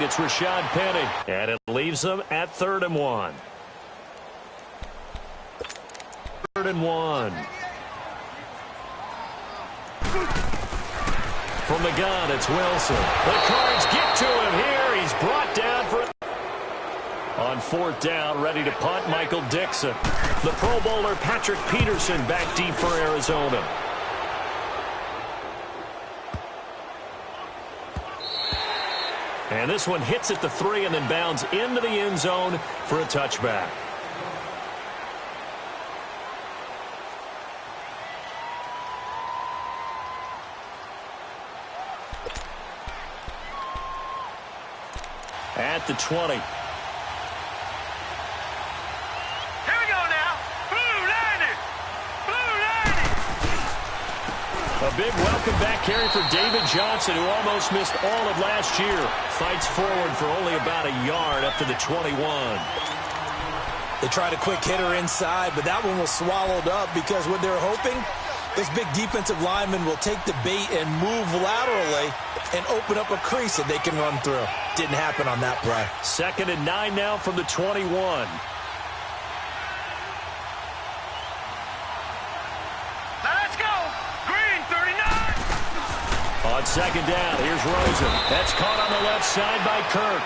It's Rashad Penny. And it leaves them at 3rd and 1. 3rd and 1. From the gun, it's Wilson. The Cards get to him here. He's brought down for... On 4th down, ready to punt, Michael Dixon. The Pro Bowler Patrick Peterson back deep for Arizona. And this one hits at the 3 and then bounds into the end zone for a touchback. At the 20. A big welcome back carry for David Johnson, who almost missed all of last year. Fights forward for only about a yard up to the 21. They tried a quick hitter inside, but that one was swallowed up because what they're hoping, this big defensive lineman will take the bait and move laterally and open up a crease that they can run through. Didn't happen on that play. 2nd and 9 now from the 21. On 2nd down, here's Rosen. That's caught on the left side by Kirk.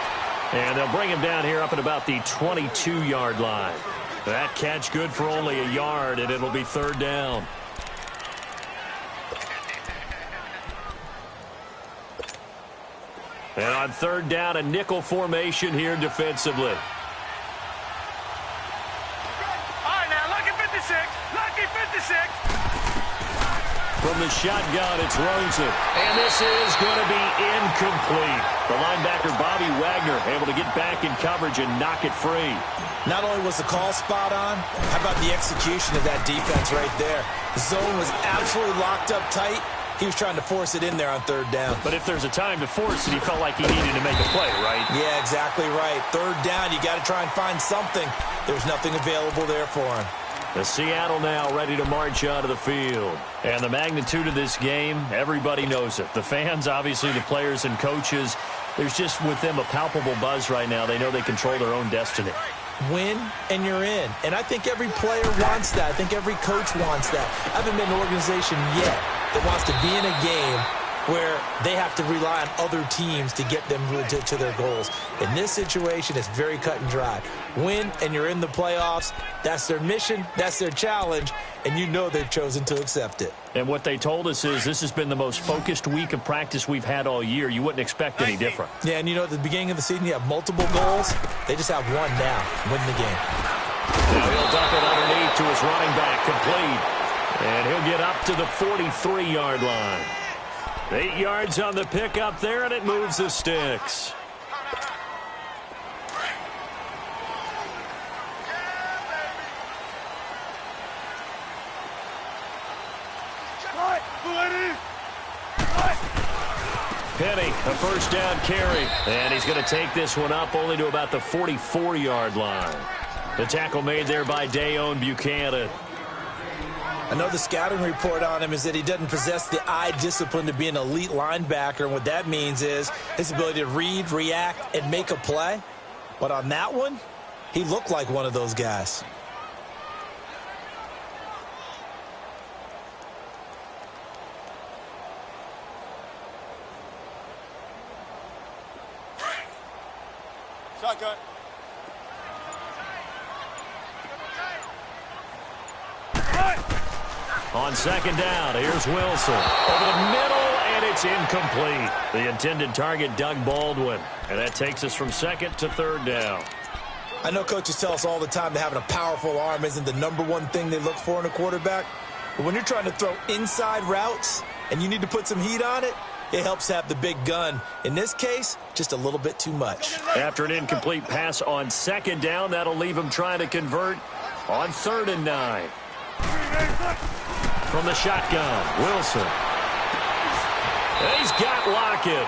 And they'll bring him down here up at about the 22-yard line. That catch good for only a yard, and it'll be 3rd down. And on 3rd down, a nickel formation here defensively. All right, now, lucky 56. Lucky 56. From the shotgun, it's Rosen. And this is going to be incomplete. The linebacker, Bobby Wagner, able to get back in coverage and knock it free. Not only was the call spot on, how about the execution of that defense right there? The zone was absolutely locked up tight. He was trying to force it in there on 3rd down. But if there's a time to force it, he felt like he needed to make a play, right? Yeah, exactly right. 3rd down, you got to try and find something. There's nothing available there for him. The Seattle now ready to march onto the field. And the magnitude of this game, everybody knows it. The fans, obviously the players and coaches, there's just with them a palpable buzz right now. They know they control their own destiny. Win, and you're in. And I think every player wants that. I think every coach wants that. I haven't been an organization yet that wants to be in a game where they have to rely on other teams to get them to their goals. In this situation, it's very cut and dry. Win, and you're in the playoffs. That's their mission. That's their challenge. And you know they've chosen to accept it. And what they told us is this has been the most focused week of practice we've had all year. You wouldn't expect any different. Yeah, and you know, at the beginning of the season, you have multiple goals. They just have one now. Win the game. Now he'll dump it underneath to his running back, complete. And he'll get up to the 43-yard line. 8 yards on the pickup there, and it moves the sticks. Penny, a 1st down carry. And he's going to take this one up only to about the 44-yard line. The tackle made there by Dayon Buchanan. I know the scouting report on him is that he doesn't possess the eye discipline to be an elite linebacker. And what that means is his ability to read, react, and make a play. But on that one, he looked like one of those guys. Shotgun. On 2nd down, here's Wilson. Over the middle, and it's incomplete. The intended target, Doug Baldwin. And that takes us from 2nd to 3rd down. I know coaches tell us all the time that having a powerful arm isn't the #1 thing they look for in a quarterback. But when you're trying to throw inside routes and you need to put some heat on it, it helps have the big gun. In this case, just a little bit too much. After an incomplete pass on 2nd down, that'll leave him trying to convert on 3rd and 9. From the shotgun, Wilson. He's got Lockett.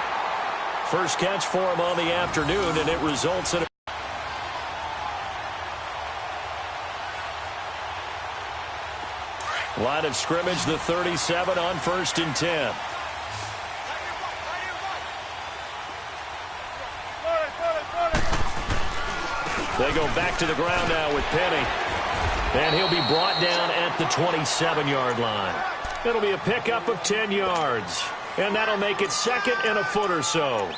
First catch for him on the afternoon, and it results in a line of scrimmage, the 37 on 1st and 10. They go back to the ground now with Penny. And he'll be brought down at the 27-yard line. It'll be a pickup of 10 yards. And that'll make it second and a foot or so.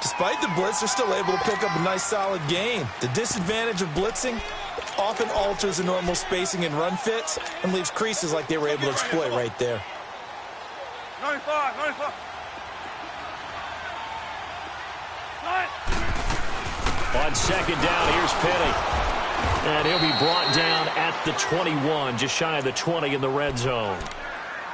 Despite the blitz, they're still able to pick up a nice, solid gain. The disadvantage of blitzing often alters the normal spacing and run fits and leaves creases like they were able to exploit right there. 95, 95. On second down, here's Penny. And he'll be brought down at the 21, just shy of the 20 in the red zone.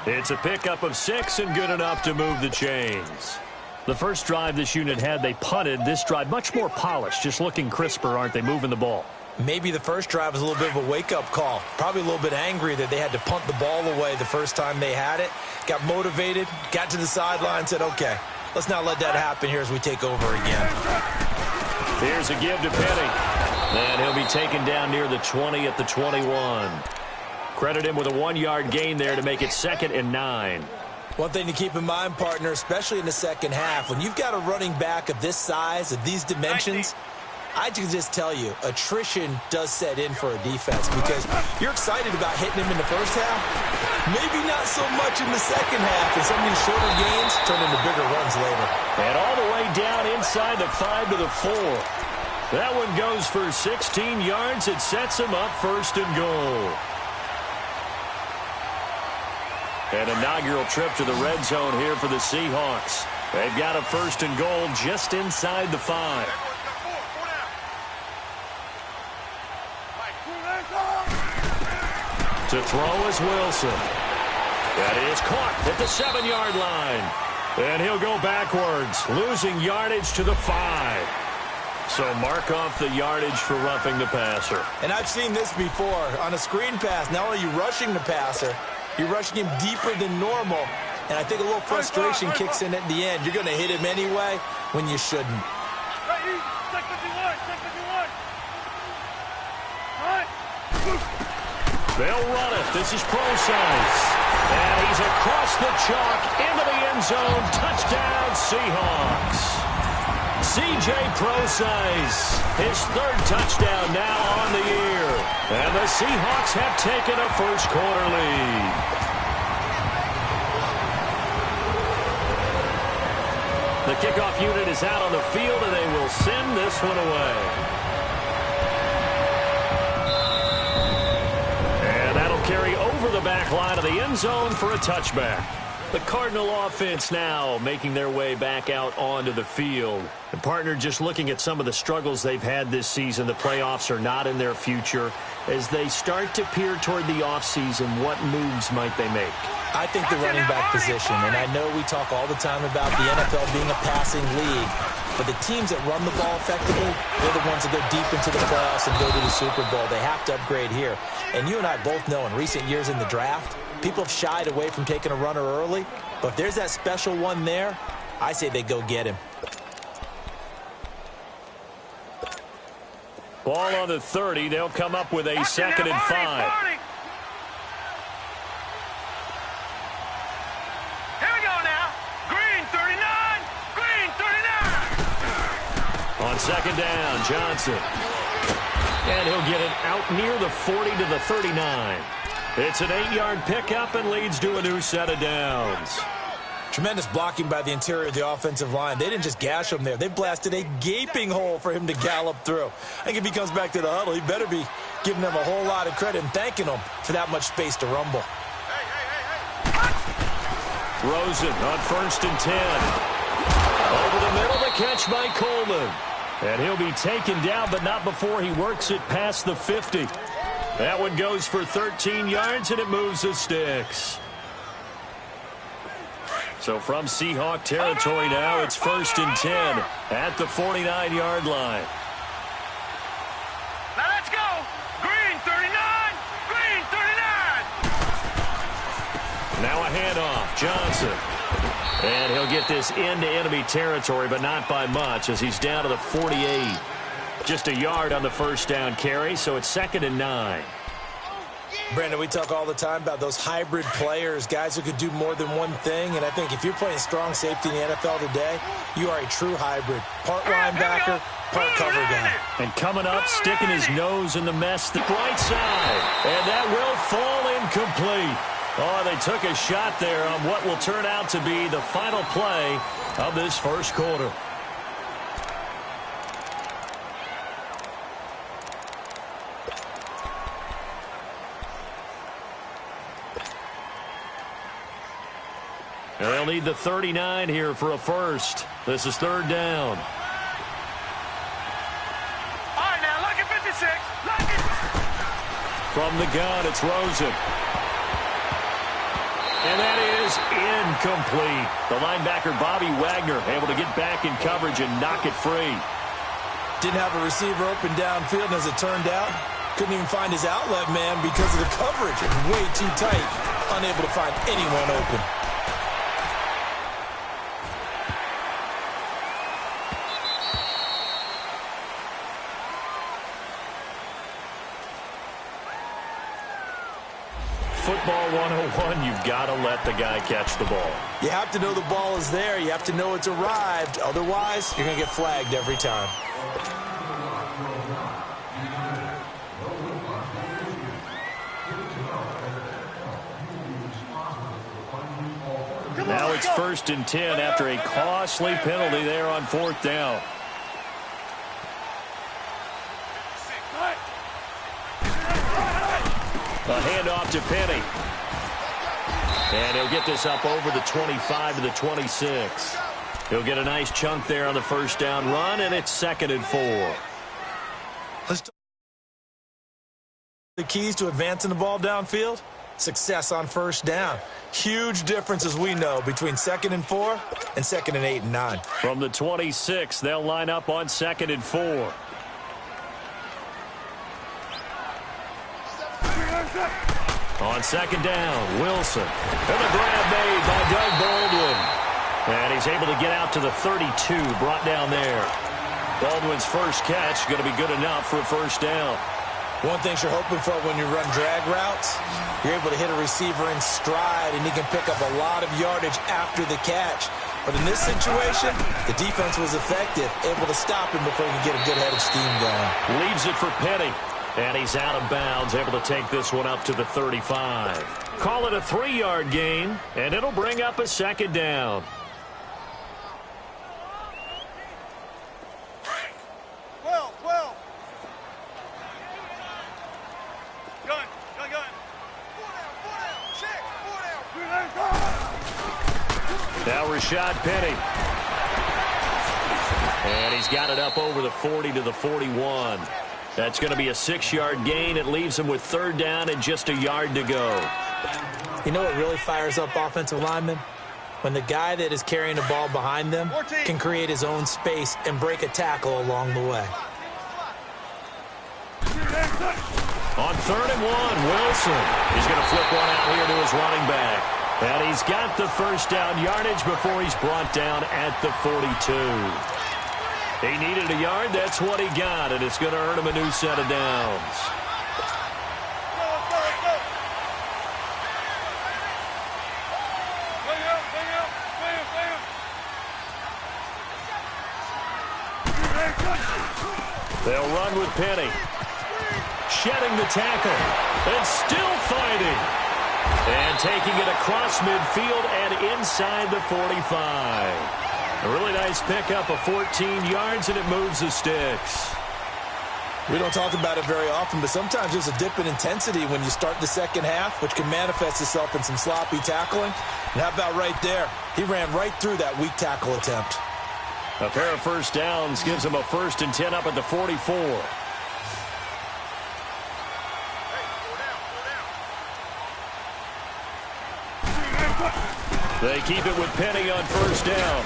It's a pickup of 6 and good enough to move the chains. The first drive this unit had, they punted. This drive, much more polished, just looking crisper, aren't they, moving the ball? Maybe the first drive was a little bit of a wake-up call. Probably a little bit angry that they had to punt the ball away the first time they had it. Got motivated, got to the sideline, said, okay, let's not let that happen here as we take over again. Here's a give to Penny. And he'll be taken down near the 20 at the 21. Credit him with a 1-yard gain there to make it 2nd and 9. One thing to keep in mind, partner, especially in the second half, when you've got a running back of this size, of these dimensions, I can just tell you, attrition does set in for a defense because you're excited about hitting him in the first half. Maybe not so much in the second half, and some of these shorter gains turn into bigger runs later. And all the way down inside the 5 to the 4. That one goes for 16 yards. It sets him up 1st and goal. An inaugural trip to the red zone here for the Seahawks. They've got a 1st and goal just inside the 5. To throw is Wilson. That is caught at the 7-yard line. And he'll go backwards, losing yardage to the 5. So mark off the yardage for roughing the passer. And I've seen this before. On a screen pass, not only are you rushing the passer, you're rushing him deeper than normal. And I think a little frustration kicks in at the end. You're going to hit him anyway when you shouldn't. They'll run it. This is Procise. And he's across the chalk into the end zone. Touchdown, Seahawks. C.J. Procise, his 3rd touchdown now on the year. And the Seahawks have taken a first-quarter lead. The kickoff unit is out on the field, and they will send this one away. And that'll carry over the back line of the end zone for a touchback. The Cardinal offense now making their way back out onto the field. And partner, just looking at some of the struggles they've had this season, the playoffs are not in their future. As they start to peer toward the offseason, what moves might they make? I think the running back position, and I know we talk all the time about the NFL being a passing league, but the teams that run the ball effectively, they're the ones that go deep into the playoffs and go to the Super Bowl. They have to upgrade here. And you and I both know in recent years in the draft, people have shied away from taking a runner early, but if there's that special one there, I say they go get him. Ball on the 30. They'll come up with a 2nd and 5. Here we go now. Green 39. Green 39. On 2nd down, Johnson. And he'll get it out near the 40 to the 39. It's an 8-yard pickup and leads to a new set of downs. Tremendous blocking by the interior of the offensive line. They didn't just gash him there. They blasted a gaping hole for him to gallop through. I think if he comes back to the huddle, he better be giving them a whole lot of credit and thanking them for that much space to rumble. Rosen on 1st and 10. Over the middle, the catch by Coleman. And he'll be taken down, but not before he works it past the 50. That one goes for 13 yards, and it moves the sticks. So from Seahawk territory now, it's 1st and 10 at the 49-yard line. Now let's go. Green 39. Green 39. Now a handoff. Johnson. And he'll get this into enemy territory, but not by much as he's down to the 48. Just a yard on the 1st down carry, so it's 2nd and 9. Brandon, we talk all the time about those hybrid players, guys who could do more than one thing. And I think if you're playing strong safety in the NFL today, you are a true hybrid. Part linebacker, part cover guy. And coming up, sticking his nose in the mess, the right side. And that will fall incomplete. Oh, they took a shot there on what will turn out to be the final play of this first quarter. They'll need the 39 here for a first. This is third down. All right, now, look at 56. Look at... From the gun, it's Rosen. And that is incomplete. The linebacker, Bobby Wagner, able to get back in coverage and knock it free. Didn't have a receiver open downfield, and as it turned out, couldn't even find his outlet man because of the coverage. It was way too tight, unable to find anyone open. Football 101, you've got to let the guy catch the ball. You have to know the ball is there. You have to know it's arrived. Otherwise, you're going to get flagged every time. Now it's 1st and 10 after a costly penalty there on 4th down. A handoff to Penny. And he'll get this up over the 25 to the 26. He'll get a nice chunk there on the first down run, and it's 2nd and 4. Let's talk the keys to advancing the ball downfield. Success on first down. Huge difference, as we know, between 2nd and 4 and 2nd and 8 and 9. From the 26, they'll line up on 2nd and 4. On 2nd down, Wilson. And the grab made by Doug Baldwin. And he's able to get out to the 32, brought down there. Baldwin's first catch going to be good enough for a first down. One thing you're hoping for when you run drag routes, you're able to hit a receiver in stride, and he can pick up a lot of yardage after the catch. But in this situation, the defense was effective, able to stop him before he could get a good head of steam going. Leaves it for Penny. And he's out of bounds, able to take this one up to the 35. Call it a 3-yard gain, and it'll bring up a 2nd down. Now Rashad Penny. And he's got it up over the 40 to the 41. That's going to be a 6-yard gain. It leaves him with 3rd down and just a yard to go. You know what really fires up offensive linemen? When the guy that is carrying the ball behind them can create his own space and break a tackle along the way. On 3rd and 1, Wilson. He's going to flip one out here to his running back. And he's got the first down yardage before he's brought down at the 42. He needed a yard. That's what he got, and it's going to earn him a new set of downs. They'll run with Penny. Shedding the tackle. And still fighting. And taking it across midfield and inside the 45. A really nice pickup of 14 yards, and it moves the sticks. We don't talk about it very often, but sometimes there's a dip in intensity when you start the second half, which can manifest itself in some sloppy tackling. And how about right there? He ran right through that weak tackle attempt. A pair of first downs gives him a 1st and 10 up at the 44. They keep it with Penny on first down.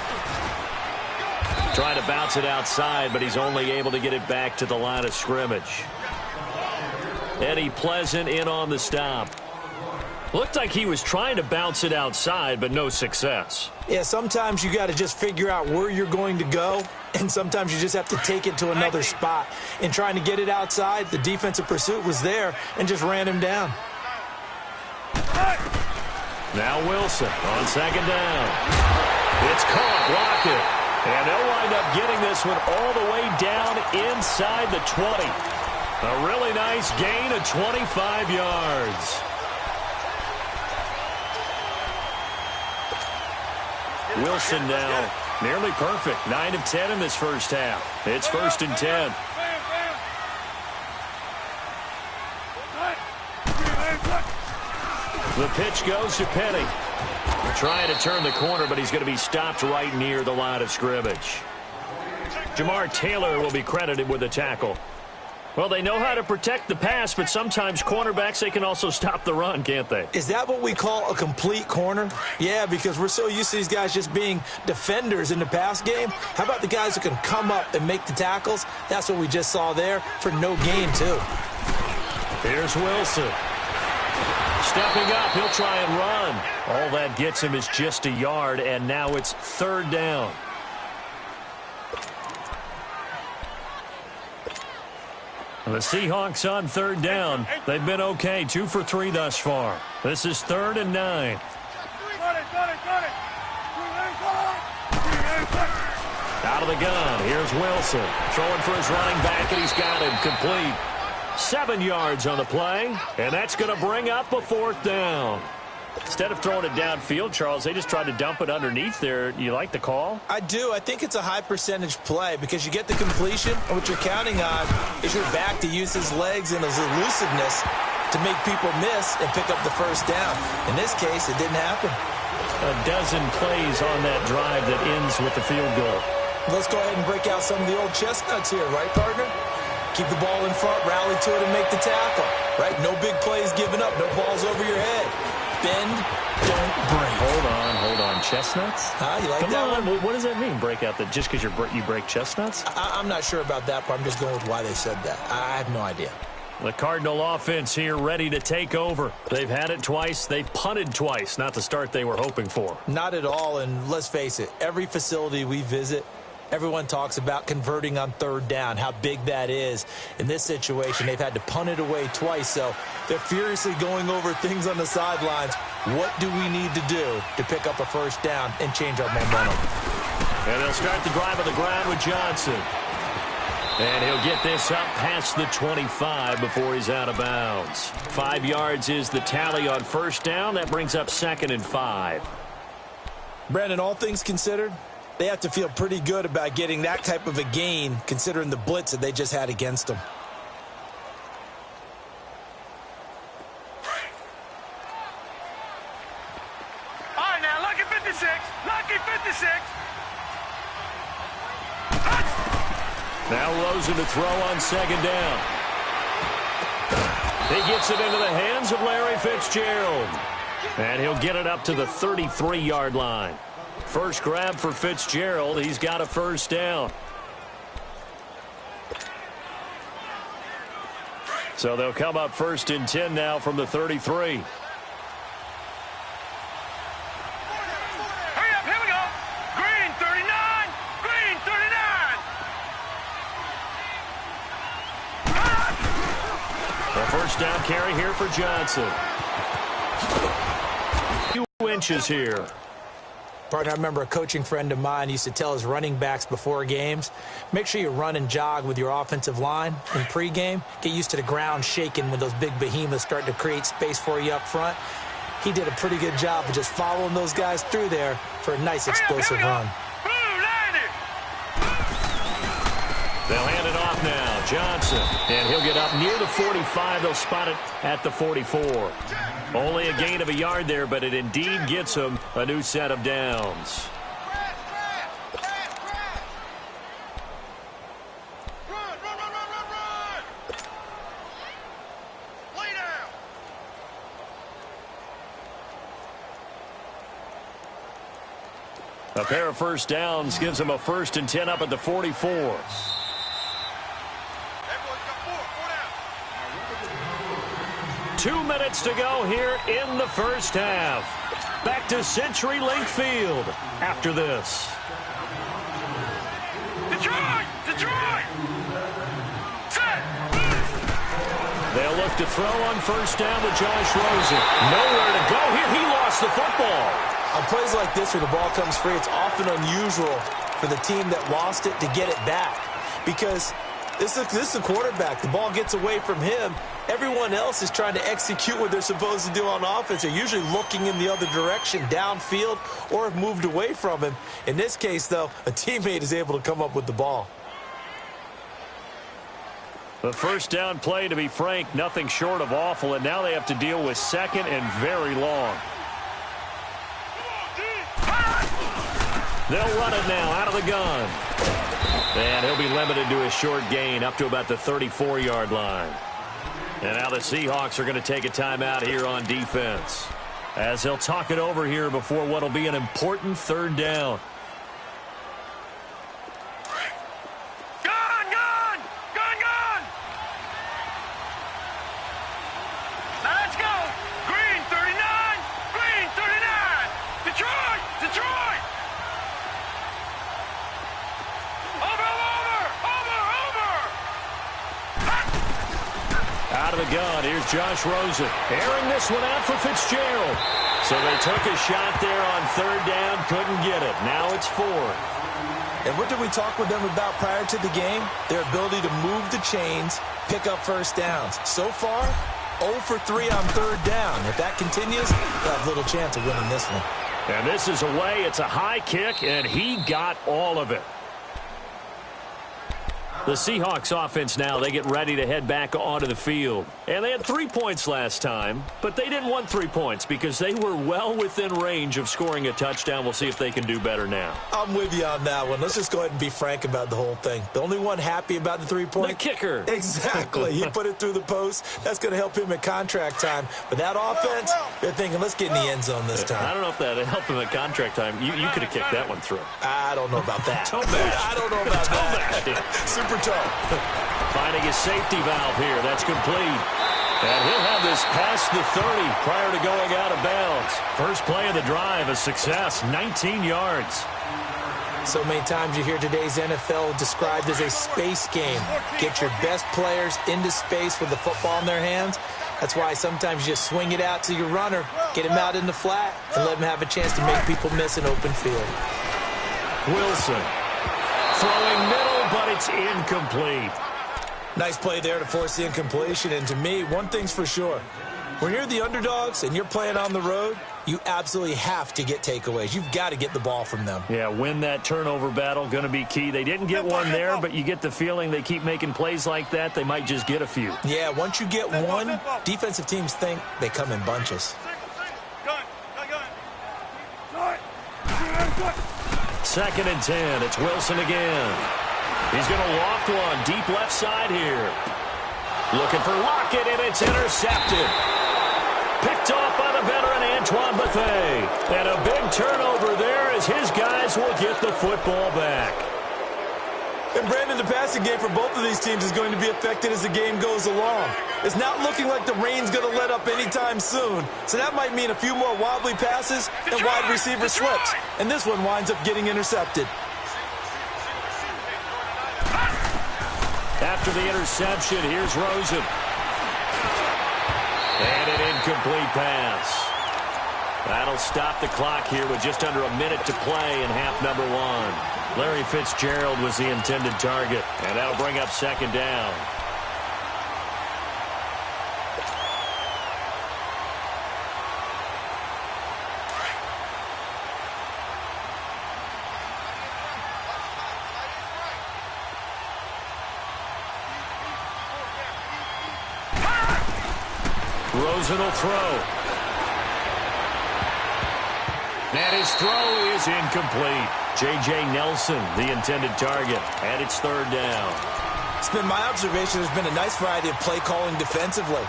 Trying to bounce it outside, but he's only able to get it back to the line of scrimmage. Eddie Pleasant in on the stop. Looked like he was trying to bounce it outside, but no success. Yeah, sometimes you got to just figure out where you're going to go, and sometimes you just have to take it to another spot. In trying to get it outside, the defensive pursuit was there and just ran him down. Now Wilson on second down. It's caught. Block it. And they'll wind up getting this one all the way down inside the 20. A really nice gain of 25 yards. Wilson now nearly perfect. 9 of 10 in this first half. It's 1st and 10. The pitch goes to Penny. Trying to turn the corner, but he's going to be stopped right near the line of scrimmage. Jamar Taylor will be credited with a tackle. Well, they know how to protect the pass, but sometimes cornerbacks, they can also stop the run, can't they? Is that what we call a complete corner? Yeah, because we're so used to these guys just being defenders in the pass game. How about the guys who can come up and make the tackles? That's what we just saw there for no gain, too. Here's Wilson. Stepping up, he'll try and run. All that gets him is just a yard, and now it's 3rd down. The Seahawks on 3rd down. They've been okay, 2 for 3 thus far. This is 3rd and 9. Out of the gun, here's Wilson. Throwing for his running back, and he's got him complete. 7 yards on the play, and that's going to bring up a 4th down. Instead of throwing it downfield, Charles, they just tried to dump it underneath there. You like the call? I do. I think it's a high percentage play because you get the completion, and what you're counting on is your back to use his legs and his elusiveness to make people miss and pick up the 1st down. In this case, it didn't happen. A dozen plays on that drive that ends with the field goal. Let's go ahead and break out some of the old chestnuts here, right, partner? Keep the ball in front, rally to it, and make the tackle, right? No big plays given up, no balls over your head. Bend, don't break. Hold on. Chestnuts? You like Come that on. one? What does that mean, break out? That just because you break chestnuts? I'm not sure about that, but I'm just going with why they said that. I have no idea. The Cardinal offense here ready to take over. They've had it twice. They've punted twice. Not the start they were hoping for. Not at all, and let's face it, every facility we visit, everyone talks about converting on 3rd down, how big that is. In this situation, they've had to punt it away twice, so they're furiously going over things on the sidelines. What do we need to do to pick up a 1st down and change our momentum? And they'll start the drive on the ground with Johnson. And he'll get this up past the 25 before he's out of bounds. 5 yards is the tally on 1st down. That brings up 2nd and 5. Brandon, all things considered, they have to feel pretty good about getting that type of a gain considering the blitz that they just had against them. All right, now, lucky 56. Lucky 56. Now Rosen to throw on 2nd down. He gets it into the hands of Larry Fitzgerald. And he'll get it up to the 33-yard line. First grab for Fitzgerald. He's got a 1st down. So they'll come up 1st and 10 now from the 33. Hurry up, here we go. Green 39. Green 39. A 1st down carry here for Johnson. 2 inches here. Partner, I remember a coaching friend of mine used to tell his running backs before games, make sure you run and jog with your offensive line in pregame. Get used to the ground shaking when those big behemoths start to create space for you up front. He did a pretty good job of just following those guys through there for a nice explosive run. They'll hand it off now. Johnson. And he'll get up near the 45. They'll spot it at the 44. Only a gain of a yard there, but it indeed gets him a new set of downs. A pair of 1st downs gives him a 1st and 10 up at the 44. 2 minutes to go here in the 1st half. Back to CenturyLink Field after this. Detroit! Detroit! Set! They'll look left to throw on first down with Josh Rosen. Nowhere to go here. He lost the football. On plays like this where the ball comes free, it's often unusual for the team that lost it to get it back. Because this is a quarterback. The ball gets away from him. Everyone else is trying to execute what they're supposed to do on offense. They're usually looking in the other direction, downfield, or have moved away from him. In this case, though, a teammate is able to come up with the ball. The first down play, to be frank, nothing short of awful, and now they have to deal with second and very long. They'll run it now out of the gun. And he'll be limited to a short gain up to about the 34-yard line. And now the Seahawks are going to take a timeout here on defense, as they'll talk it over here before what will be an important third down. Out of the gun, here's Josh Rosen. Airing this one out for Fitzgerald. So they took a shot there on third down, couldn't get it. Now it's fourth. And what did we talk with them about prior to the game? Their ability to move the chains, pick up first downs. So far, 0 for 3 on third down. If that continues, they'll have little chance of winning this one. And this is away. It's a high kick, and he got all of it. The Seahawks offense now, they get ready to head back onto the field. And they had 3 points last time, but they didn't want 3 points because they were well within range of scoring a touchdown. We'll see if they can do better now. I'm with you on that one. Let's just go ahead and be frank about the whole thing. The only one happy about the 3-point? The kicker. Exactly. He put it through the post. That's going to help him at contract time. But that offense, they're thinking, let's get in the end zone this time. I don't know if that helped him at contract time. You could have kicked that one through. I don't know about that. I don't know about that. Super toe. Finding his safety valve here. That's complete. And he'll have this past the 30 prior to going out of bounds. First play of the drive, a success, 19 yards. So many times you hear today's NFL described as a space game. Get your best players into space with the football in their hands. That's why sometimes you just swing it out to your runner, get him out in the flat, and let him have a chance to make people miss an open field. Wilson throwing middle, but it's incomplete. Nice play there to force the incompletion. And to me, one thing's for sure. When you're the underdogs and you're playing on the road, you absolutely have to get takeaways. You've got to get the ball from them. Yeah, win that turnover battle, going to be key. They didn't get one there, but you get the feeling they keep making plays like that, they might just get a few. Yeah, once you get one, defensive teams think they come in bunches. Second and 10. It's Wilson again. He's going to loft one deep left side here. Looking for Lockett, and it's intercepted. Picked off by the veteran Antoine Bethea. And a big turnover there as his guys will get the football back. And Brandon, the passing game for both of these teams is going to be affected as the game goes along. It's not looking like the rain's going to let up anytime soon. So that might mean a few more wobbly passes and wide receiver slips. And this one winds up getting intercepted. After the interception, here's Rosen. And an incomplete pass. That'll stop the clock here with just under a minute to play in half number one. Larry Fitzgerald was the intended target, and that'll bring up second down. Rosen will throw. And his throw is incomplete. J.J. Nelson, the intended target, and it's third down. It's been my observation there's been a nice variety of play calling defensively.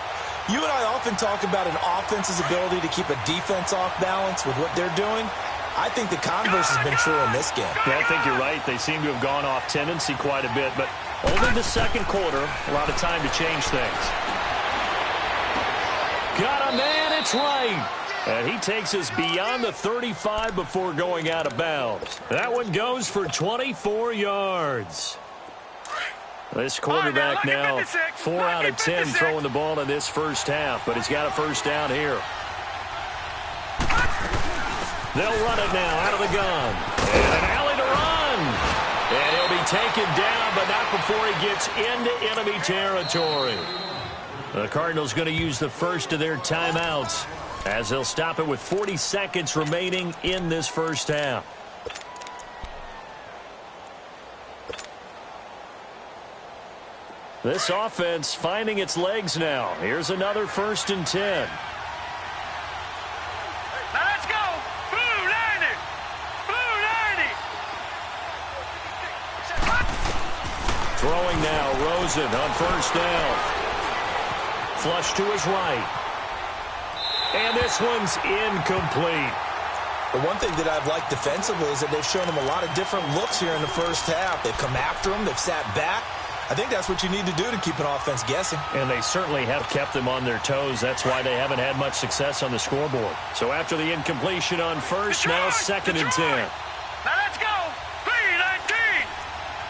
You and I often talk about an offense's ability to keep a defense off balance with what they're doing. I think the converse has been true in this game. Yeah, I think you're right. They seem to have gone off tendency quite a bit, but only the second quarter, a lot of time to change things. Got a man, it's right. And he takes us beyond the 35 before going out of bounds. That one goes for 24 yards. This quarterback now 4 out of 10 throwing the ball in this first half, but he's got a first down here. They'll run it now out of the gun. And an alley to run. And he'll be taken down, but not before he gets into enemy territory. The Cardinals going to use the first of their timeouts as they'll stop it with 40 seconds remaining in this first half. This offense finding its legs now. Here's another 1st and 10. Now let's go. Blue 90. Blue 90. Throwing now, Rosen on first down. Flush to his right. And this one's incomplete. The one thing that I've liked defensively is that they've shown him a lot of different looks here in the first half. They've come after him. They've sat back. I think that's what you need to do to keep an offense guessing. And they certainly have kept them on their toes. That's why they haven't had much success on the scoreboard. So after the incompletion on first, now 2nd and 10. Now let's go. 3-19.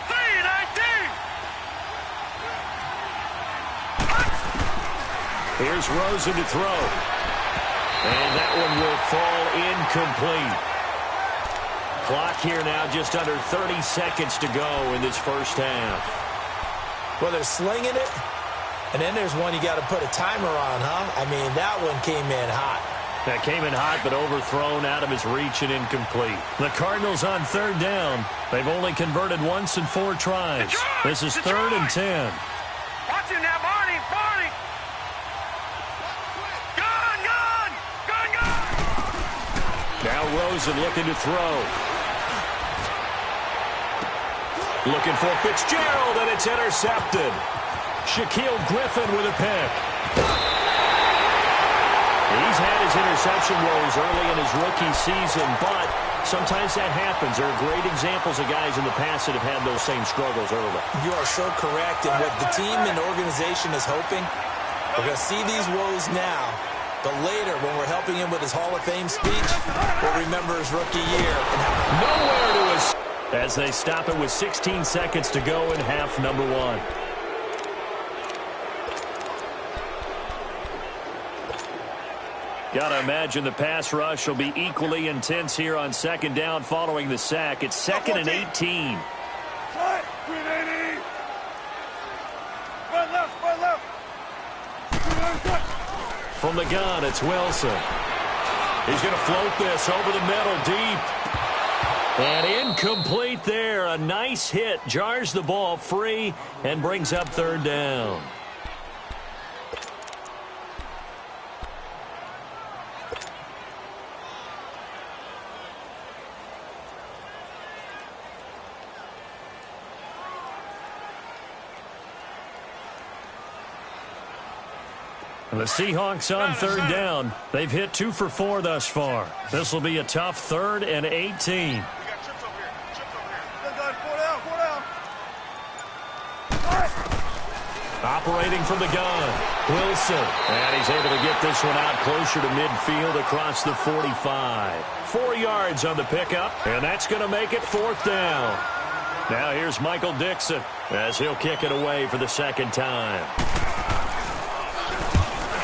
3-19. Here's Rosen to throw. And that one will fall incomplete. Clock here now just under 30 seconds to go in this first half. Well, they're slinging it, and then there's one you got to put a timer on, huh? I mean, that one came in hot. That came in hot, but overthrown out of his reach and incomplete. The Cardinals on 3rd down. They've only converted once in 4 tries. This is 3rd and 10. Watch him now, Barney. Barney. Gun, gun. Gun, gun. Now Rosen looking to throw. Looking for Fitzgerald, and it's intercepted. Shaquille Griffin with a pick. He's had his interception woes early in his rookie season, but sometimes that happens. There are great examples of guys in the past that have had those same struggles early. You are so correct, and what the team and organization is hoping, we're going to see these woes now, but later when we're helping him with his Hall of Fame speech, we'll remember his rookie year. And nowhere to his... As they stop it with 16 seconds to go in half number 1. Gotta imagine the pass rush will be equally intense here on 2nd down following the sack. It's 2nd and 18. Right, 380. Right left, right left. From the gun, it's Wilson. He's gonna float this over the middle deep. And incomplete there. A nice hit. Jars the ball free and brings up 3rd down. The Seahawks on 3rd down. They've hit 2 for 4 thus far. This will be a tough 3rd and 18. Operating from the gun, Wilson. And he's able to get this one out closer to midfield across the 45. 4 yards on the pickup, and that's going to make it 4th down. Now here's Michael Dixon as he'll kick it away for the 2nd time.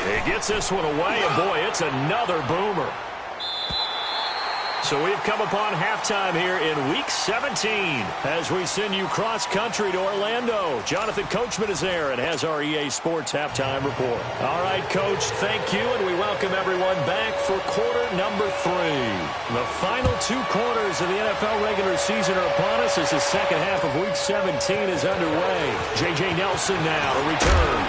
He gets this one away, and boy, it's another boomer. So we've come upon halftime here in Week 17 as we send you cross-country to Orlando. Jonathan Coachman is there and has our EA Sports halftime report. All right, Coach, thank you, and we welcome everyone back for quarter number 3. The final 2 quarters of the NFL regular season are upon us as the second half of Week 17 is underway. J.J. Nelson now to return.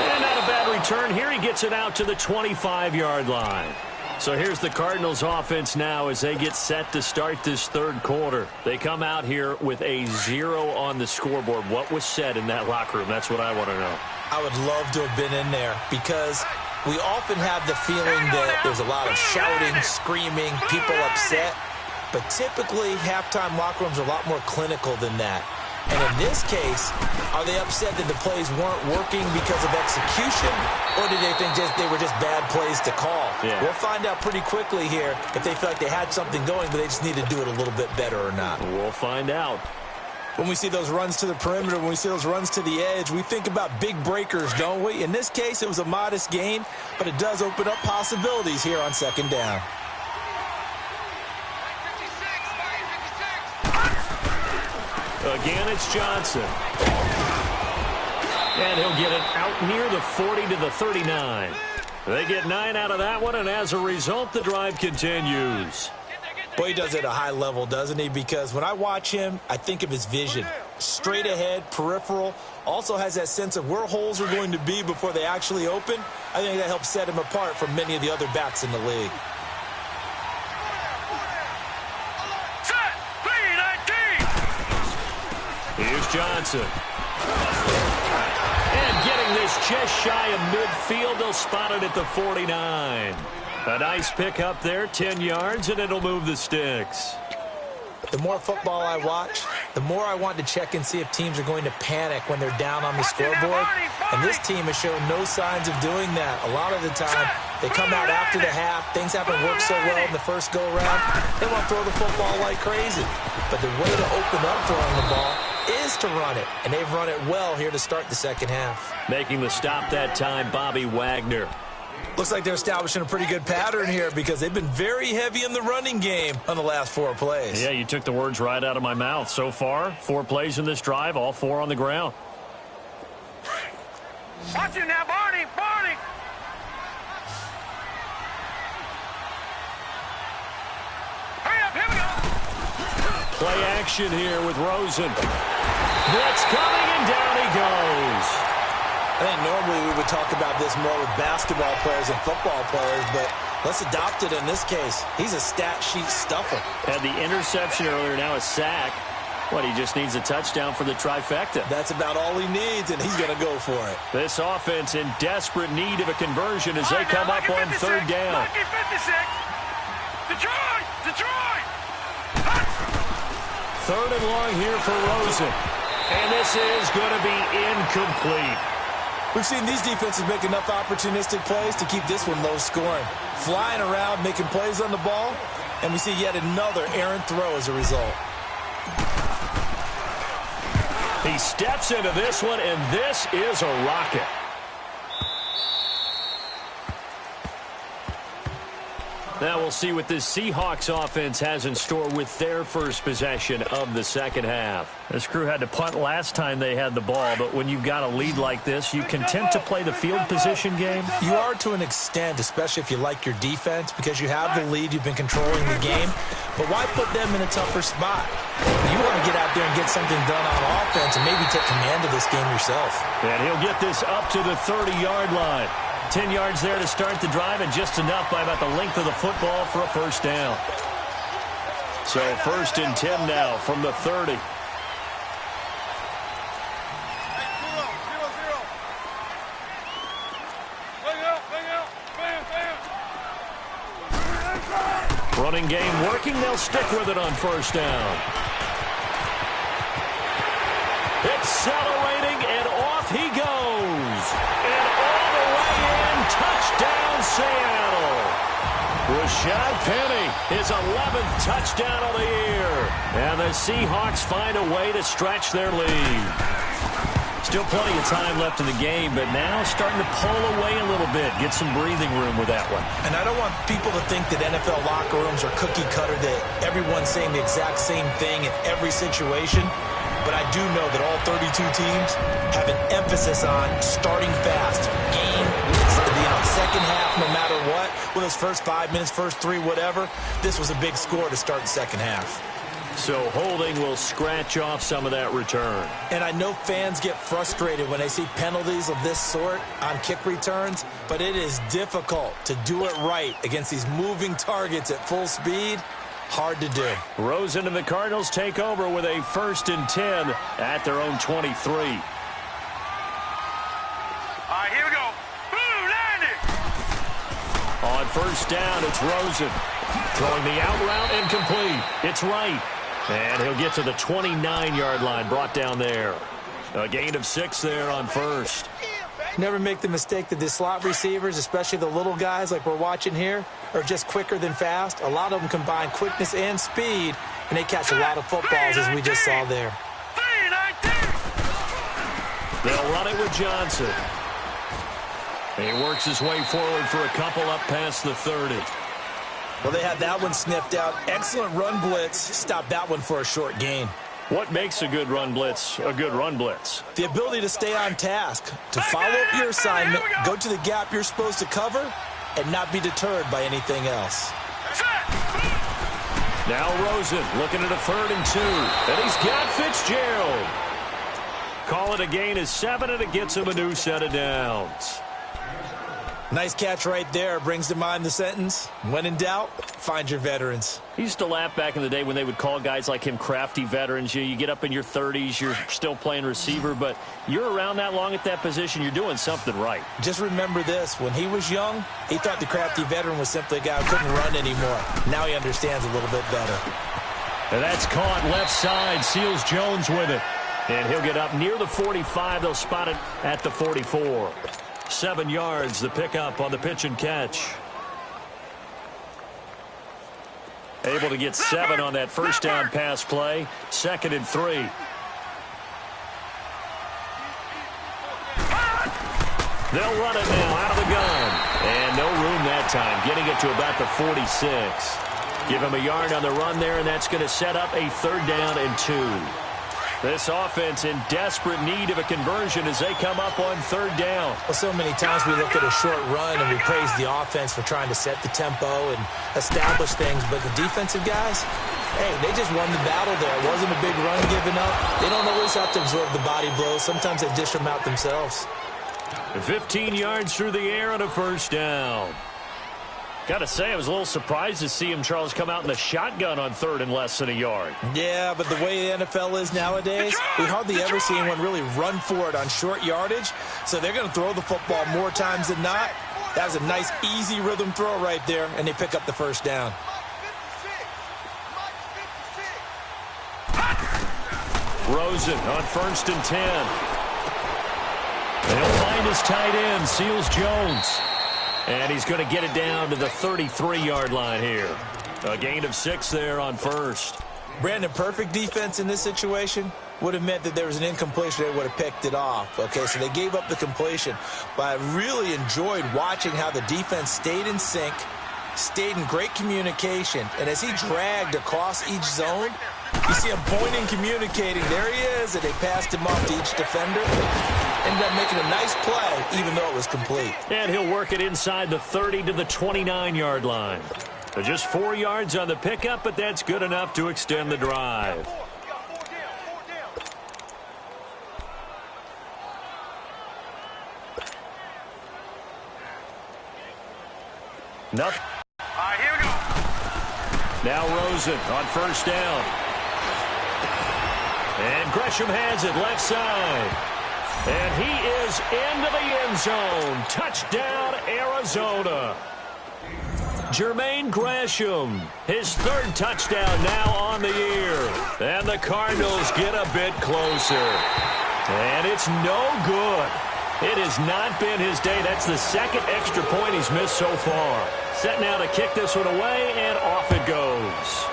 And not a bad return here. He gets it out to the 25-yard line. So here's the Cardinals offense now as they get set to start this 3rd quarter. They come out here with a 0 on the scoreboard. What was said in that locker room? That's what I want to know. I would love to have been in there because we often have the feeling that there's a lot of shouting, screaming, people upset. But typically, halftime locker rooms are a lot more clinical than that. And in this case, are they upset that the plays weren't working because of execution, or did they think they were just bad plays to call? Yeah. We'll find out pretty quickly here if they feel like they had something going, but they just need to do it a little bit better or not. We'll find out. When we see those runs to the perimeter, when we see those runs to the edge, we think about big breakers, don't we? In this case, it was a modest gain, but it does open up possibilities here on second down. Again, it's Johnson. And he'll get it out near the 40 to the 39. They get 9 out of that one, and as a result, the drive continues. Boy, he does it at a high level, doesn't he? Because when I watch him, I think of his vision. Straight ahead, peripheral, also has that sense of where holes are going to be before they actually open. I think that helps set him apart from many of the other backs in the league. Set, Here's Johnson. And getting this just shy of midfield, they'll spot it at the 49. A nice pick up there, 10 yards, and it'll move the sticks. The more football I watch, the more I want to check and see if teams are going to panic when they're down on the scoreboard. And this team has shown no signs of doing that. A lot of the time, they come out after the half. Things haven't worked so well in the first go-around. They want to throw the football like crazy. But the way to open up throwing the ball is to run it. And they've run it well here to start the second half. Making the stop that time, Bobby Wagner. Looks like they're establishing a pretty good pattern here because they've been very heavy in the running game on the last 4 plays. Yeah, you took the words right out of my mouth. So far, 4 plays in this drive, all 4 on the ground. Watch it now, Barney, Barney. Hurry up, here we go. Play action here with Rosen. Blitz coming, and down he goes. I think normally we would talk about this more with basketball players and football players, but let's adopt it in this case. He's a stat sheet stuffer. Had the interception earlier, now a sack. What, he just needs a touchdown for the trifecta. That's about all he needs, and he's going to go for it. This offense in desperate need of a conversion as they come up on 3rd down. Lucky 56. Detroit, Detroit. 3rd and long here for Rosen. And this is going to be incomplete. We've seen these defenses make enough opportunistic plays to keep this one low scoring. Flying around, making plays on the ball, and we see yet another errant throw as a result. He steps into this one, and this is a rocket. Now we'll see what this Seahawks offense has in store with their first possession of the second half. This crew had to punt last time they had the ball, but when you've got a lead like this, you content to play the field position game? You are to an extent, especially if you like your defense, because you have the lead, you've been controlling the game. But why put them in a tougher spot? You want to get out there and get something done on offense and maybe take command of this game yourself. And he'll get this up to the 30-yard line. 10 yards there to start the drive, and just enough by about the length of the football for a first down. So 1st and 10 now from the 30. Running game working. They'll stick with it on 1st down. Accelerating, and off he goes. And all the way in, touchdown Seattle. Rashad Penny, his 11th touchdown of the year. And the Seahawks find a way to stretch their lead. Still plenty of time left in the game, but now starting to pull away a little bit. Get some breathing room with that one. And I don't want people to think that NFL locker rooms are cookie cutter, that everyone's saying the exact same thing in every situation. But I do know that all 32 teams have an emphasis on starting fast. Game, second half, no matter what. Well, those first 5 minutes, first 3, whatever. This was a big score to start the second half. So holding will scratch off some of that return. And I know fans get frustrated when they see penalties of this sort on kick returns, but it is difficult to do it right against these moving targets at full speed. Hard to do. Rosen and the Cardinals take over with a 1st and 10 at their own 23. All right, here we go. Boom, landed. On 1st down, it's Rosen. Throwing the out route, incomplete. It's right. And he'll get to the 29-yard line, brought down there. A gain of 6 there on 1st. Never make the mistake that the slot receivers, especially the little guys like we're watching here, are just quicker than fast. A lot of them combine quickness and speed, and they catch a lot of footballs, as we just saw there. 3 They'll run it with Johnson. He works his way forward for a couple up past the 30. Well, they had that one sniffed out. Excellent run blitz. Stop that one for a short gain. What makes a good run blitz a good run blitz? The ability to stay on task, to follow up your assignment, go to the gap you're supposed to cover, and not be deterred by anything else. Now Rosen looking at a 3rd and 2. And he's got Fitzgerald. Call it a gain of 7, and it gets him a new set of downs. Nice catch right there. Brings to mind the sentence, when in doubt, find your veterans. He used to laugh back in the day when they would call guys like him crafty veterans. You get up in your 30s, you're still playing receiver, but you're around that long at that position, you're doing something right. Just remember this. When he was young, he thought the crafty veteran was simply a guy who couldn't run anymore. Now he understands a little bit better. And that's caught left side. Seals Jones with it. And he'll get up near the 45. They'll spot it at the 44. 7 yards, the pickup on the pitch and catch. Able to get 7 on that first down pass play. 2nd and 3. They'll run it now out of the gun. And no room that time, getting it to about the 46. Give him a yard on the run there, and that's going to set up a 3rd down and 2. This offense in desperate need of a conversion as they come up on 3rd down. Well, so many times we look at a short run and we praise the offense for trying to set the tempo and establish things, but the defensive guys, hey, they just won the battle there. It wasn't a big run given up. They don't always have to absorb the body blows. Sometimes they dish them out themselves. 15 yards through the air on a 1st down. Got to say, I was a little surprised to see him, Charles, come out in the shotgun on 3rd and less than a yard. Yeah, but the way the NFL is nowadays, we hardly ever see anyone really run for it on short yardage. So they're going to throw the football more times than not. That was a nice, easy rhythm throw right there, and they pick up the 1st down. Rosen on 1st and 10. They'll find his tight end, Seals Jones. And he's going to get it down to the 33-yard line here. A gain of 6 there on 1st. Brandon, perfect defense in this situation would have meant that there was an incompletion. They would have picked it off. Okay, so they gave up the completion. But I really enjoyed watching how the defense stayed in sync, stayed in great communication. And as he dragged across each zone, you see him pointing, communicating. There he is, and they passed him off to each defender. Ended up making a nice play, even though it was complete. And he'll work it inside the 30 to the 29-yard line. So just 4 yards on the pickup, but that's good enough to extend the drive. Nothing. All right, here we go. Now Rosen on 1st down. And Gresham has it left side. And he is into the end zone. Touchdown, Arizona. Jermaine Gresham, his 3rd touchdown now on the year. And the Cardinals get a bit closer. And it's no good. It has not been his day. That's the 2nd extra point he's missed so far. Set now to kick this one away, and off it goes.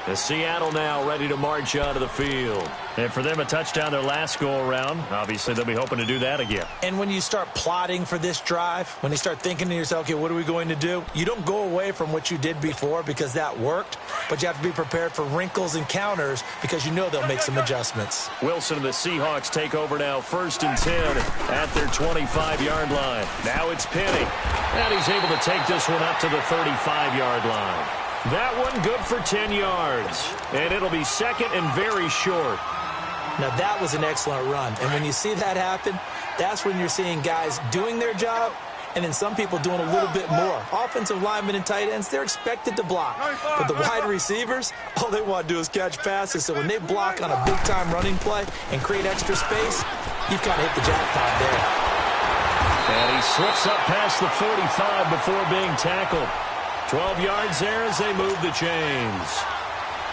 The Seattle now ready to march out of the field. And for them, a touchdown their last go-around. Obviously, they'll be hoping to do that again. And when you start plotting for this drive, when you start thinking to yourself, okay, what are we going to do? You don't go away from what you did before because that worked, but you have to be prepared for wrinkles and counters because you know they'll make some adjustments. Wilson and the Seahawks take over now 1st and 10 at their 25-yard line. Now it's Penny. And he's able to take this one up to the 35-yard line. That one good for 10 yards. And it'll be 2nd and very short. Now, that was an excellent run. And when you see that happen, that's when you're seeing guys doing their job and then some people doing a little bit more. Offensive linemen and tight ends, they're expected to block. But the wide receivers, all they want to do is catch passes. So when they block on a big-time running play and create extra space, you've kind of hit the jackpot there. And he slips up past the 45 before being tackled. 12 yards there as they move the chains.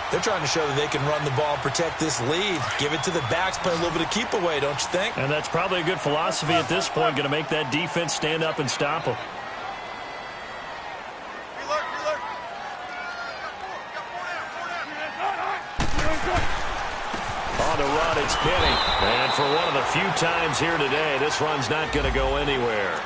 They're trying to show that they can run the ball and protect this lead. Give it to the backs, play a little bit of keep away, don't you think? And that's probably a good philosophy at this point, going to make that defense stand up and stop them. On the run, it's Penny. And for one of the few times here today, this run's not going to go anywhere.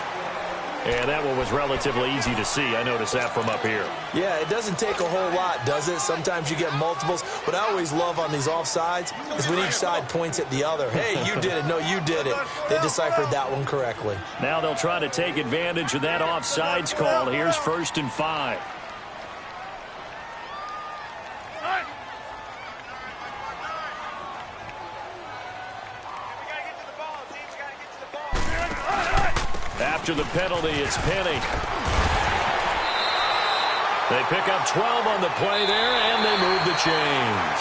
And that one was relatively easy to see. I noticed that from up here. Yeah, it doesn't take a whole lot, does it? Sometimes you get multiples. What I always love on these offsides is when each side points at the other. Hey, you did it. No, you did it. They deciphered that one correctly. Now they'll try to take advantage of that offsides call. Here's 1st and 5. After the penalty, it's Penny. They pick up 12 on the play there, and they move the chains.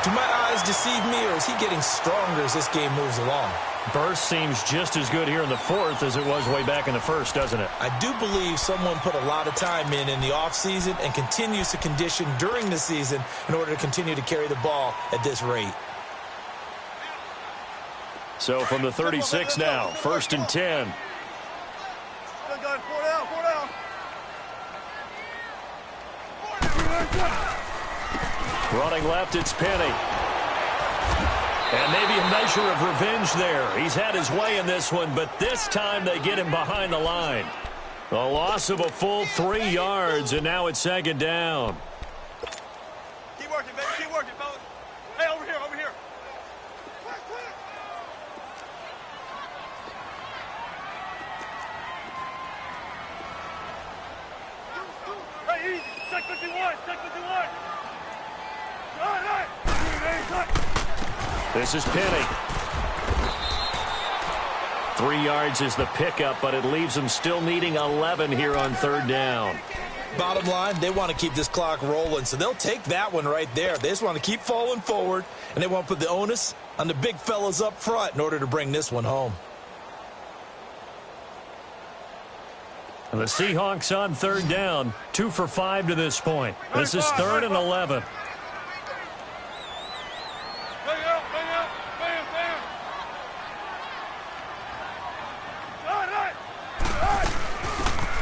Do my eyes deceive me, or is he getting stronger as this game moves along? Burst seems just as good here in the 4th as it was way back in the 1st, doesn't it? I do believe someone put a lot of time in the offseason and continues to condition during the season in order to continue to carry the ball at this rate. So from the 36 now, 1st and 10. Running left, it's Penny. And maybe a measure of revenge there. He's had his way in this one, but this time they get him behind the line. A loss of a full 3 yards, and now it's 2nd down. Keep working, baby. Keep working, fellas. Hey, over here, over here. Hey, easy. Check 51. Check 51. All right. This is Penny. 3 yards is the pickup, but it leaves them still needing 11 here on 3rd down. Bottom line, they want to keep this clock rolling, so they'll take that one right there. They just want to keep falling forward, and they want to put the onus on the big fellas up front in order to bring this one home. And the Seahawks on 3rd down, 2 for 5 to this point. This is 3rd and 11.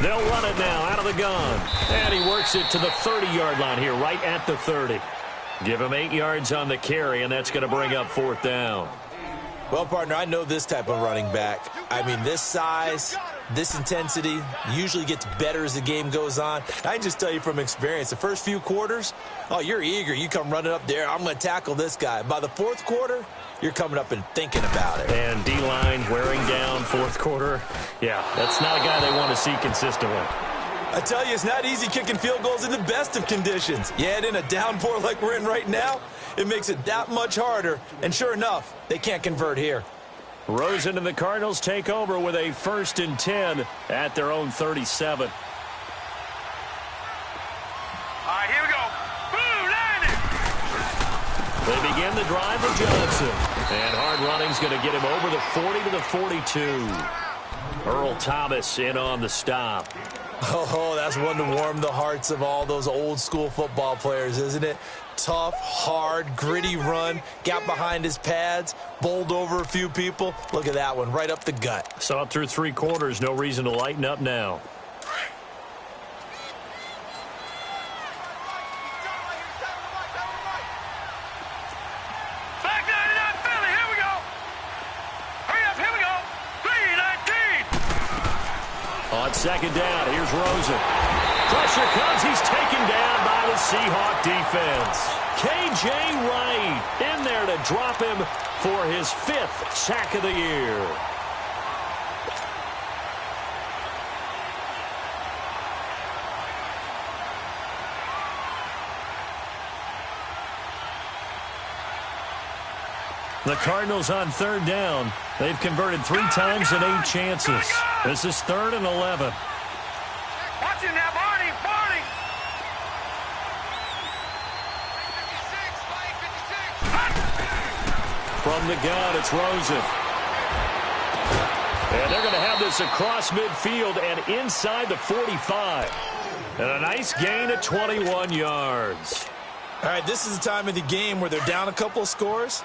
They'll run it now out of the gun. And he works it to the 30-yard line here, right at the 30. Give him 8 yards on the carry, and that's going to bring up 4th down. Well, partner, I know this type of running back. I mean, this size, this intensity usually gets better as the game goes on. I can just tell you from experience, the first few quarters, oh, you're eager. You come running up there, I'm going to tackle this guy. By the 4th quarter, you're coming up and thinking about it. And D-line wearing down 4th quarter. Yeah, that's not a guy they want to see consistently. I tell you, it's not easy kicking field goals in the best of conditions. Yet in a downpour like we're in right now, it makes it that much harder. And sure enough, they can't convert here. Rosen and the Cardinals take over with a 1st and 10 at their own 37. All right, here we go. Boom, landed. They begin the drive with Johnson. And hard running's going to get him over the 40 to the 42. Earl Thomas in on the stop. Oh, that's one to warm the hearts of all those old school football players, isn't it? Tough, hard, gritty run, got behind his pads, bowled over a few people. Look at that one, right up the gut. Saw it through 3 quarters, no reason to lighten up now. Back 99 Philly, here we go. Hurry up, here we go. 3-19. On 2nd down, here's Rosen. Pressure comes. He's taken down by the Seahawk defense. K.J. Wright in there to drop him for his 5th sack of the year. The Cardinals on 3rd down. They've converted 3 times in 8 chances. This is 3rd and 11. Watch him now, Barney, Barney. From the gun, it's Rosen. And they're going to have this across midfield and inside the 45. And a nice gain of 21 yards. All right, this is the time of the game where they're down a couple of scores,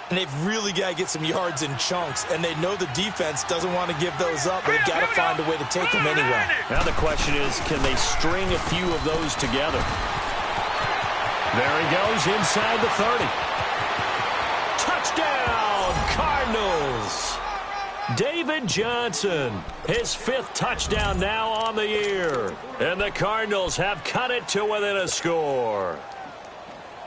and they've really got to get some yards in chunks, and they know the defense doesn't want to give those up, but they've got to find a way to take them anyway. Now the question is, can they string a few of those together? There he goes inside the 30. Touchdown, Cardinals. David Johnson, his 5th touchdown now on the year. And the Cardinals have cut it to within a score.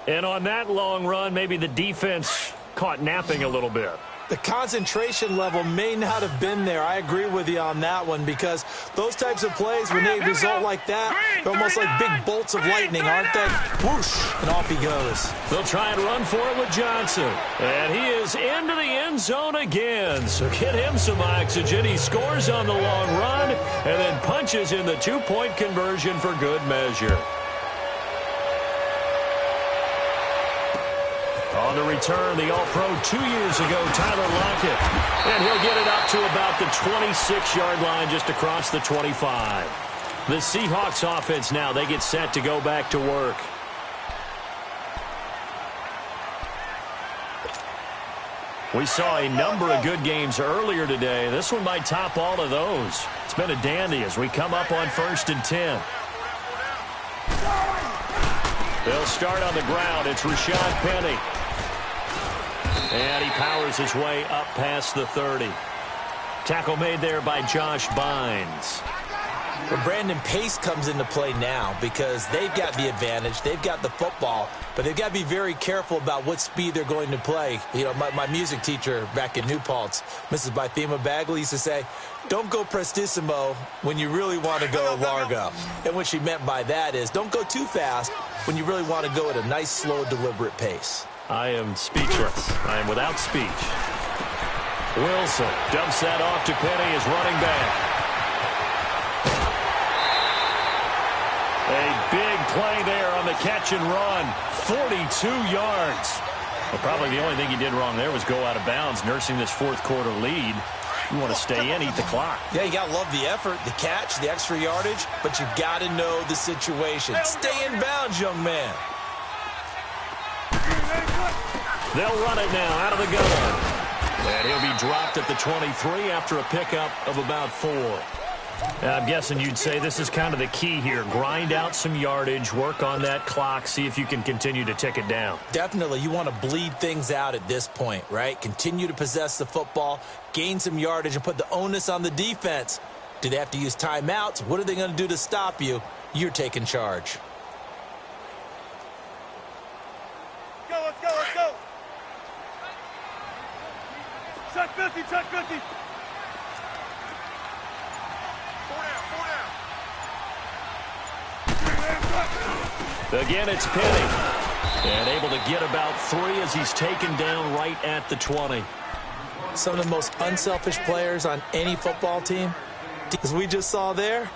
And on that long run, maybe the defense caught napping a little bit. The concentration level may not have been there. I agree with you on that one, because those types of plays, when they result like that, they're almost like big bolts of lightning, aren't they? Whoosh, and off he goes. They'll try and run for it with Johnson. And he is into the end zone again. So get him some oxygen. He scores on the long run and then punches in the 2-point conversion for good measure. On the return, the All-Pro 2 years ago, Tyler Lockett. And he'll get it up to about the 26-yard line, just across the 25. The Seahawks offense now, they get set to go back to work. We saw a number of good games earlier today. This one might top all of those. It's been a dandy as we come up on 1st and 10. They'll start on the ground. It's Rashad Penny. And he powers his way up past the 30. Tackle made there by Josh Bynes. Well, Brandon, pace comes into play now because they've got the advantage. They've got the football, but they've got to be very careful about what speed they're going to play. You know, my music teacher back in New Paltz, Mrs. Bythema Bagley, used to say, don't go prestissimo when you really want to go largo. And what she meant by that is don't go too fast when you really want to go at a nice, slow, deliberate pace. I am speechless. I am without speech. Wilson dumps that off to Penny as running back. A big play there on the catch and run. 42 yards. Well, probably the only thing he did wrong there was go out of bounds, nursing this 4th quarter lead. You want to stay in, eat the clock. Yeah, you got to love the effort, the catch, the extra yardage, but you got to know the situation. Stay in bounds, young man. They'll run it now out of the gun. And he'll be dropped at the 23 after a pickup of about 4. I'm guessing you'd say this is kind of the key here. Grind out some yardage, work on that clock, see if you can continue to tick it down. Definitely. You want to bleed things out at this point, right? Continue to possess the football, gain some yardage, and put the onus on the defense. Do they have to use timeouts? What are they going to do to stop you? You're taking charge. Let's go, let's go. Check 50, check 50. Again, it's Penny. And able to get about 3 as he's taken down right at the 20. Some of the most unselfish players on any football team, as we just saw there,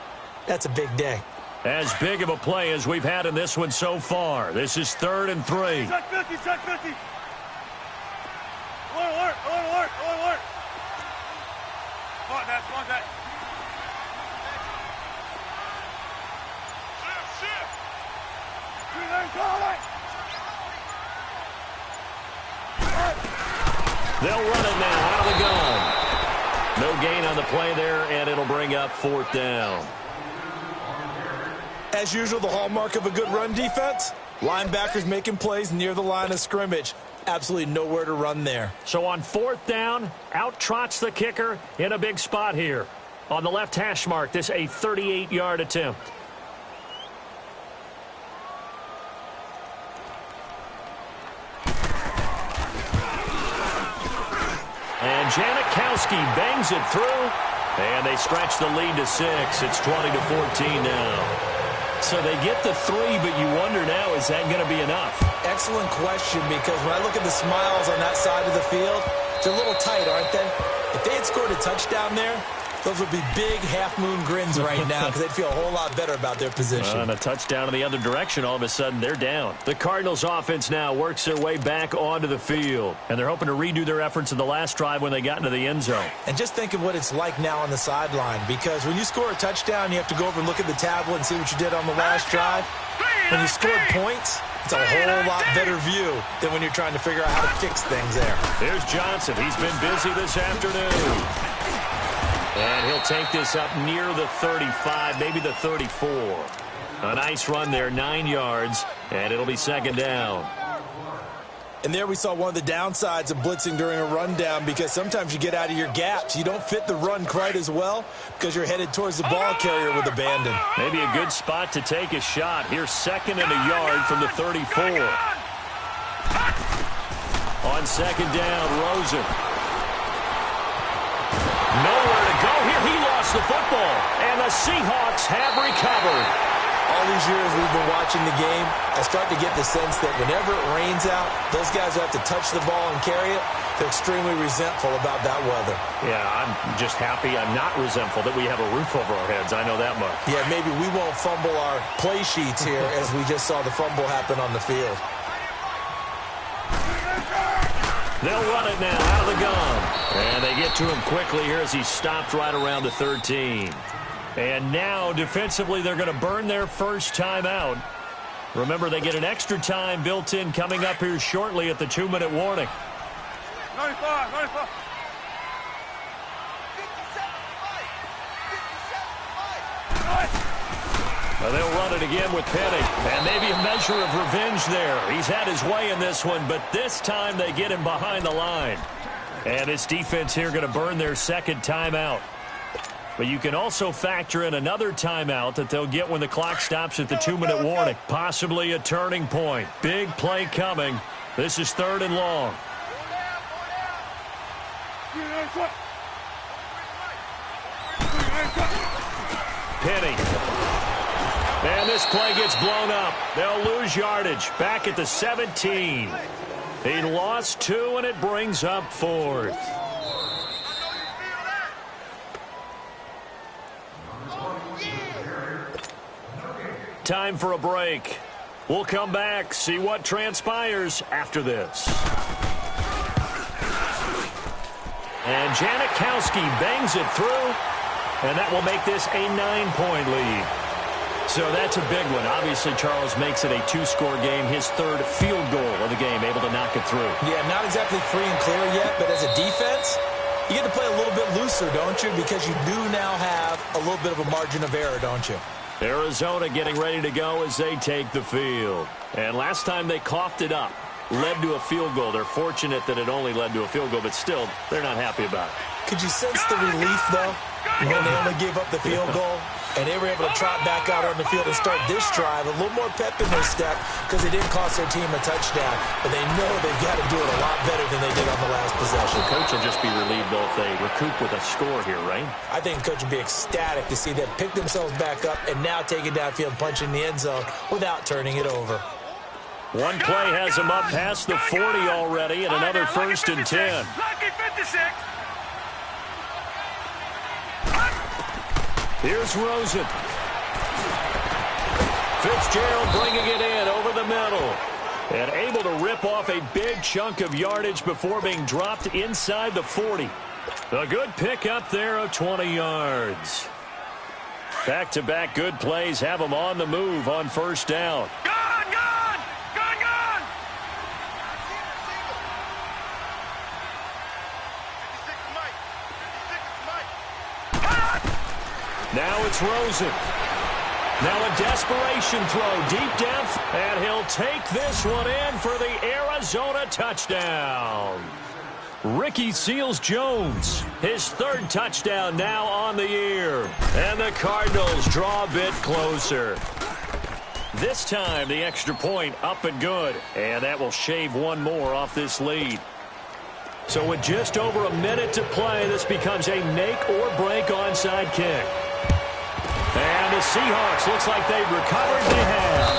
that's a big day. As big of a play as we've had in this one so far. This is 3rd and 3. Check 50, check 50. Alert, alert, alert, alert, alert. Come on, Dad, come on, Dad. Shift. They'll run it now out of the gun. No gain on the play there, and it'll bring up 4th down. As usual, the hallmark of a good run defense, linebackers making plays near the line of scrimmage. Absolutely nowhere to run there. So on 4th down, out trots the kicker in a big spot here. On the left hash mark, this a 38-yard attempt. And Janikowski bangs it through, and they stretch the lead to 6. It's 20-14 now. So they get the 3, but you wonder now, is that going to be enough? Excellent question, because when I look at the smiles on that side of the field, they're a little tight, aren't they? If they had scored a touchdown there, those would be big half-moon grins right now because they'd feel a whole lot better about their position. And a touchdown in the other direction, all of a sudden they're down. The Cardinals offense now works their way back onto the field, and they're hoping to redo their efforts in the last drive when they got into the end zone. And just think of what it's like now on the sideline, because when you score a touchdown, you have to go over and look at the tablet and see what you did on the last drive. When you scored points, it's a whole lot better view than when you're trying to figure out how to fix things there. Here's Johnson. He's been busy this afternoon. And he'll take this up near the 35, maybe the 34. A nice run there, 9 yards, and it'll be 2nd down. And there we saw one of the downsides of blitzing during a rundown, because sometimes you get out of your gaps. You don't fit the run quite as well because you're headed towards the ball carrier with abandon. Maybe a good spot to take a shot. Here's 2nd and a yard from the 34. On 2nd down, Rosen. Nowhere to go here. He lost the football. And the Seahawks have recovered. All these years we've been watching the game, I start to get the sense that whenever it rains out, those guys who have to touch the ball and carry it, they're extremely resentful about that weather. Yeah, I'm just happy I'm not resentful that we have a roof over our heads. I know that much. Yeah, maybe we won't fumble our play sheets here as we just saw the fumble happen on the field. They'll run it now out of the gun. And they get to him quickly here as he stopped right around the 13. And now, defensively, they're going to burn their first timeout. Remember, they get an extra time built in coming up here shortly at the 2-minute warning. 95, 95. Well, they'll run it again with Penny. And maybe a measure of revenge there. He's had his way in this one, but this time they get him behind the line. And this defense here going to burn their second timeout. But you can also factor in another timeout that they'll get when the clock stops at the 2-minute warning. Possibly a turning point. Big play coming. This is 3rd and long. Penny. And this play gets blown up. They'll lose yardage. Back at the 17. He lost 2, and it brings up 4th. Time for a break. We'll come back, see what transpires after this. And Janikowski bangs it through, and that will make this a 9-point lead. So that's a big one. Obviously, Charles makes it a 2-score game, his 3rd field goal of the game, able to knock it through. Yeah, not exactly free and clear yet, but as a defense, you get to play a little bit looser, don't you? Because you do now have a little bit of a margin of error, don't you? Arizona getting ready to go as they take the field. And last time they coughed it up, led to a field goal. They're fortunate that it only led to a field goal, but still, they're not happy about it. Could you sense the relief, though, when they only gave up the field goal? And they were able to trot back out on the field and start this drive. A little more pep in their step because it didn't cost their team a touchdown. But they know they've got to do it a lot better than they did on the last possession. The coach will just be relieved, though, if they recoup with a score here, right? I think the coach will be ecstatic to see them pick themselves back up and now take it downfield and punch in the end zone without turning it over. One play has them up past the 40 already, and another 1st and 10. Lucky 56. Here's Rosen. Fitzgerald bringing it in over the middle. And able to rip off a big chunk of yardage before being dropped inside the 40. A good pickup there of 20 yards. Back-to-back good plays have them on the move on 1st down. Gone, gone, gone, gone. 56 is Mike. 56 is Mike. Now it's Rosen. Now a desperation throw deep depth, and he'll take this one in for the Arizona touchdown. Ricky Seals-Jones, his 3rd touchdown now on the year. And the Cardinals draw a bit closer. This time the extra point up and good, and that will shave one more off this lead. So with just over a minute to play, this becomes a make-or-break onside kick. And the Seahawks, looks like they've recovered. They have.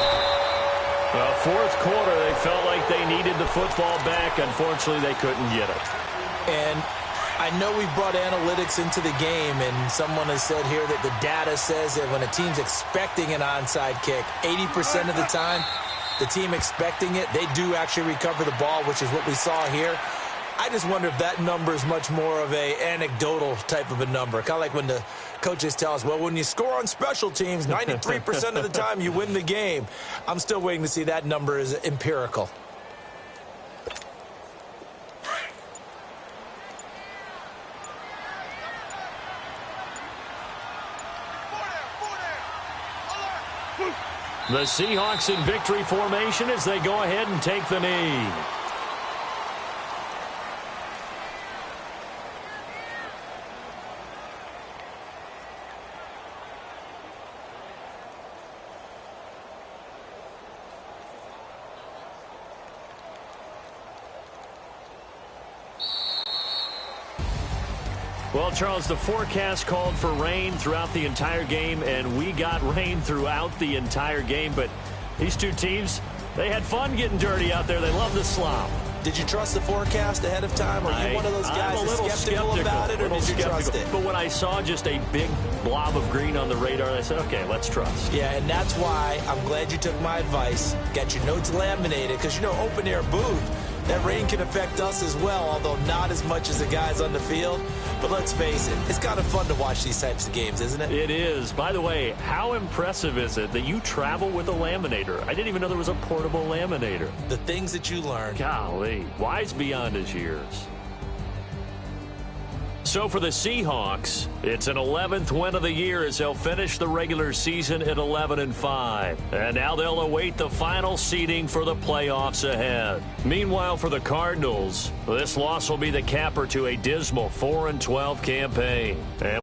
Well, 4th quarter, they felt like they needed the football back. Unfortunately, they couldn't get it. And I know we've brought analytics into the game, and someone has said here that the data says that when a team's expecting an onside kick, 80% of the time, the team expecting it, they do actually recover the ball, which is what we saw here. I just wonder if that number is much more of a anecdotal type of a number. Kind of like when the coaches tell us, well, when you score on special teams, 93% of the time you win the game. I'm still waiting to see that number is empirical. The Seahawks in victory formation as they go ahead and take the knee. Well, Charles, the forecast called for rain throughout the entire game, and we got rain throughout the entire game. But these two teams, they had fun getting dirty out there. They love the slop. Did you trust the forecast ahead of time? Are you one of those guys that's skeptical about it, or did you trust it? But when I saw just a big blob of green on the radar, I said, okay, let's trust. Yeah, and that's why I'm glad you took my advice. Got your notes laminated, because, you know, open-air booth, that rain can affect us as well, although not as much as the guys on the field. But let's face it, it's kind of fun to watch these types of games, isn't it? It is. By the way, how impressive is it that you travel with a laminator? I didn't even know there was a portable laminator. The things that you learn. Golly, wise beyond his years. So for the Seahawks, it's an 11th win of the year as they'll finish the regular season at 11-5. And now they'll await the final seeding for the playoffs ahead. Meanwhile, for the Cardinals, this loss will be the capper to a dismal 4-12 campaign. And